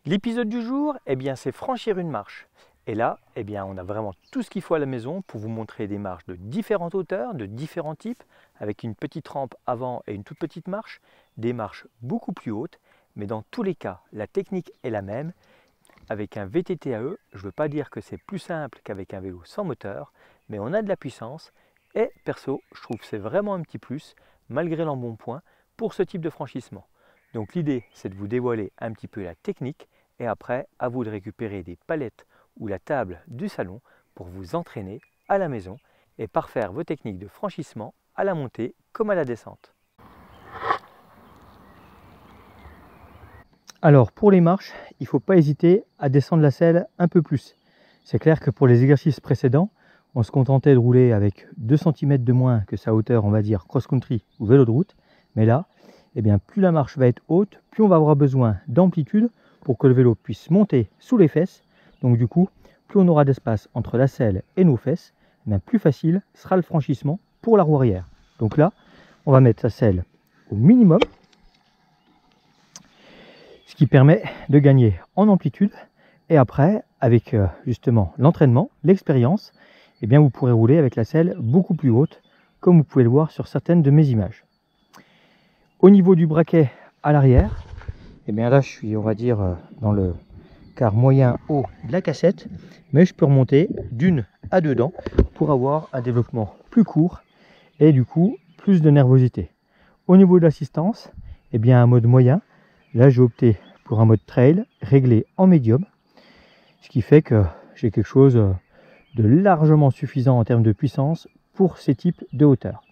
L'épisode du jour, c'est franchir une marche. Et là, on a vraiment tout ce qu'il faut à la maison pour vous montrer des marches de différentes hauteurs, de différents types, avec une petite rampe avant et une toute petite marche, des marches beaucoup plus hautes, mais dans tous les cas, la technique est la même. Avec un VTT AE, je ne veux pas dire que c'est plus simple qu'avec un vélo sans moteur, mais on a de la puissance et perso, je trouve que c'est vraiment un petit plus, malgré l'embonpoint, pour ce type de franchissement. Donc l'idée, c'est de vous dévoiler un petit peu la technique et après, à vous de récupérer des palettes ou la table du salon pour vous entraîner à la maison et parfaire vos techniques de franchissement à la montée comme à la descente. Alors pour les marches, il ne faut pas hésiter à descendre la selle un peu plus. C'est clair que pour les exercices précédents, on se contentait de rouler avec 2 cm de moins que sa hauteur, on va dire cross-country ou vélo de route. Mais là, plus la marche va être haute, plus on va avoir besoin d'amplitude pour que le vélo puisse monter sous les fesses. Donc du coup, plus on aura d'espace entre la selle et nos fesses, plus facile sera le franchissement pour la roue arrière. Donc là, on va mettre sa selle au minimum, ce qui permet de gagner en amplitude. Et après, avec justement l'entraînement, l'expérience, vous pourrez rouler avec la selle beaucoup plus haute, comme vous pouvez le voir sur certaines de mes images. Au niveau du braquet à l'arrière, là je suis, on va dire, dans le quart moyen haut de la cassette, mais je peux remonter d'une à 2 dents pour avoir un développement plus court et du coup plus de nervosité. Au niveau de l'assistance, un mode moyen. Là j'ai opté pour un mode trail réglé en médium, ce qui fait que j'ai quelque chose de largement suffisant en termes de puissance pour ces types de hauteur.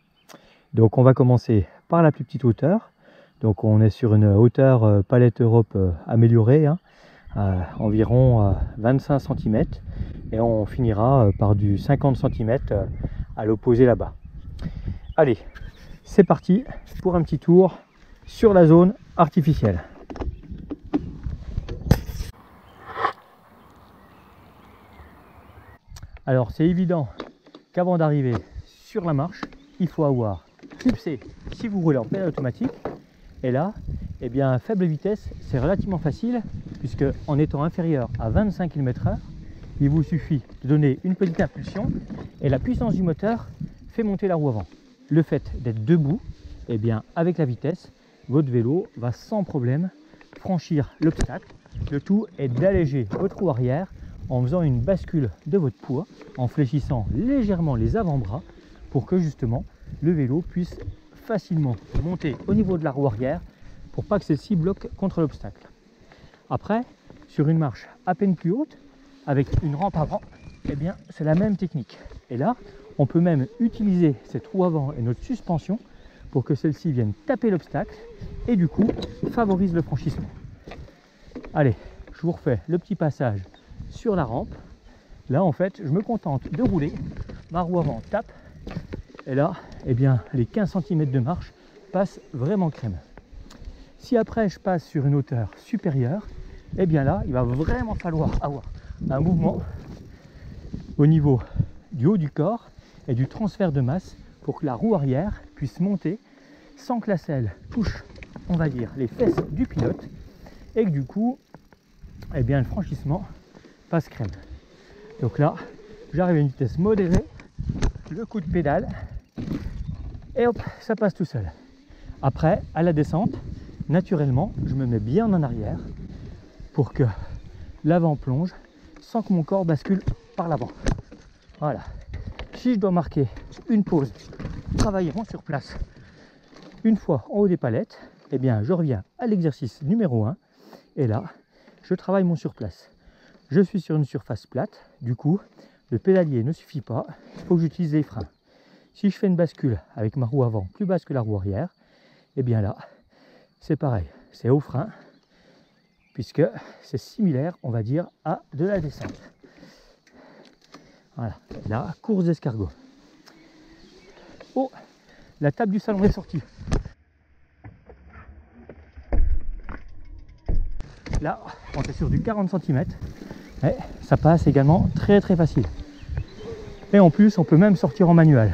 Donc on va commencer par la plus petite hauteur. Donc on est sur une hauteur palette Europe améliorée, environ 25 cm, et on finira par du 50 cm à l'opposé là-bas. Allez, c'est parti pour un petit tour sur la zone artificielle. Alors c'est évident qu'avant d'arriver sur la marche, il faut avoir clipsé si vous roulez en pédale automatique. Et là, à faible vitesse, c'est relativement facile, puisque en étant inférieur à 25 km/h, il vous suffit de donner une petite impulsion et la puissance du moteur fait monter la roue avant. Le fait d'être debout, avec la vitesse, votre vélo va sans problème franchir l'obstacle. Le tout est d'alléger votre roue arrière en faisant une bascule de votre poids, en fléchissant légèrement les avant-bras pour que justement le vélo puisse facilement monter au niveau de la roue arrière pour pas que celle-ci bloque contre l'obstacle. Après, sur une marche à peine plus haute, avec une rampe avant, c'est la même technique. Et là, on peut même utiliser cette roue avant et notre suspension pour que celle-ci vienne taper l'obstacle et du coup favorise le franchissement. Allez, je vous refais le petit passage sur la rampe. Là en fait je me contente de rouler, ma roue avant tape et là les 15 cm de marche passent vraiment crème. Si après je passe sur une hauteur supérieure, là il va vraiment falloir avoir un mouvement au niveau du haut du corps et du transfert de masse pour que la roue arrière puisse monter sans que la selle touche, on va dire, les fesses du pilote et que du coup le franchissement passe crème. Donc là j'arrive à une vitesse modérée, le coup de pédale et hop, ça passe tout seul. Après à la descente, naturellement je me mets bien en arrière pour que l'avant plonge sans que mon corps bascule par l'avant. Voilà. Si je dois marquer une pause, travailler mon surplace une fois en haut des palettes, je reviens à l'exercice numéro 1 et là je travaille mon surplace. Je suis sur une surface plate, du coup le pédalier ne suffit pas, il faut que j'utilise les freins. Si je fais une bascule avec ma roue avant plus basse que la roue arrière, là c'est pareil, c'est au frein, puisque c'est similaire, on va dire, à de la descente. Voilà, là, course d'escargot. Oh, la table du salon est sortie. Là, on est sur du 40 cm. Et ça passe également très facile. Et en plus, on peut même sortir en manuel.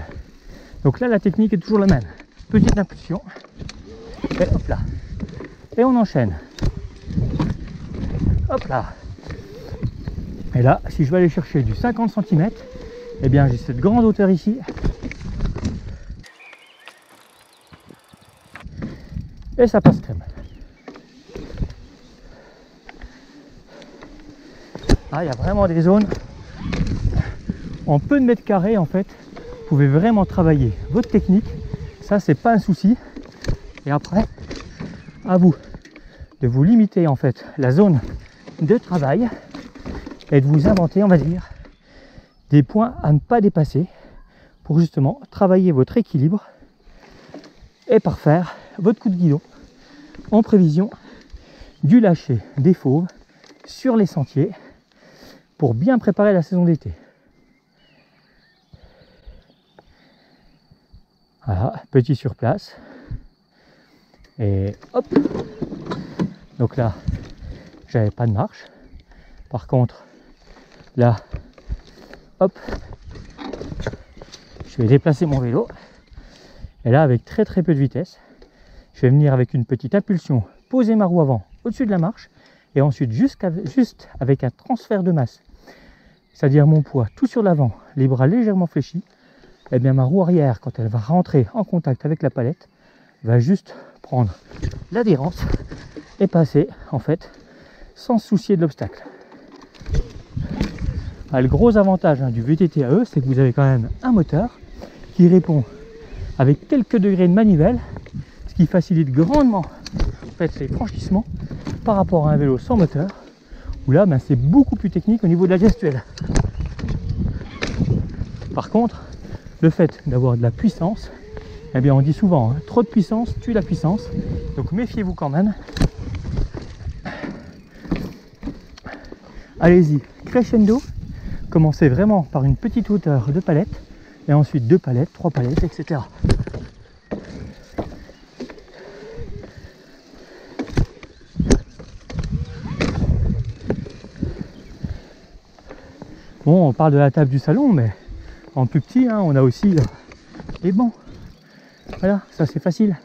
Donc là, la technique est toujours la même. Petite impulsion. Et hop là. Et on enchaîne. hop là. Et là, si je vais aller chercher du 50 cm, eh bien j'ai cette grande hauteur ici. Et ça passe crème. Ah, il y a vraiment des zones en peu de mètres carrés en fait. Vous pouvez vraiment travailler votre technique. Ça, c'est pas un souci. Et après, à vous de vous limiter en fait la zone de travail et de vous inventer, on va dire, des points à ne pas dépasser pour justement travailler votre équilibre et parfaire votre coup de guidon en prévision du lâcher des fauves sur les sentiers pour bien préparer la saison d'été. Voilà, petit sur place. Et hop. Donc là, j'avais pas de marche. Par contre, là, hop, je vais déplacer mon vélo. Et là, avec très peu de vitesse, je vais venir avec une petite impulsion, poser ma roue avant au-dessus de la marche. Et ensuite, juste avec un transfert de masse, c'est-à-dire mon poids tout sur l'avant, les bras légèrement fléchis, et bien ma roue arrière, quand elle va rentrer en contact avec la palette, va juste prendre l'adhérence et passer en fait sans se soucier de l'obstacle. Le gros avantage du VTT AE, c'est que vous avez quand même un moteur qui répond avec quelques degrés de manivelle, ce qui facilite grandement en fait ces franchissements par rapport à un vélo sans moteur, où là c'est beaucoup plus technique au niveau de la gestuelle. Par contre, le fait d'avoir de la puissance, eh bien on dit souvent, trop de puissance tue la puissance, donc méfiez-vous quand même. Allez-y, crescendo, commencez vraiment par une petite hauteur de palette, et ensuite 2 palettes, 3 palettes, etc. Bon, on parle de la table du salon, mais en plus petit, on a aussi les bancs. Voilà, ça c'est facile.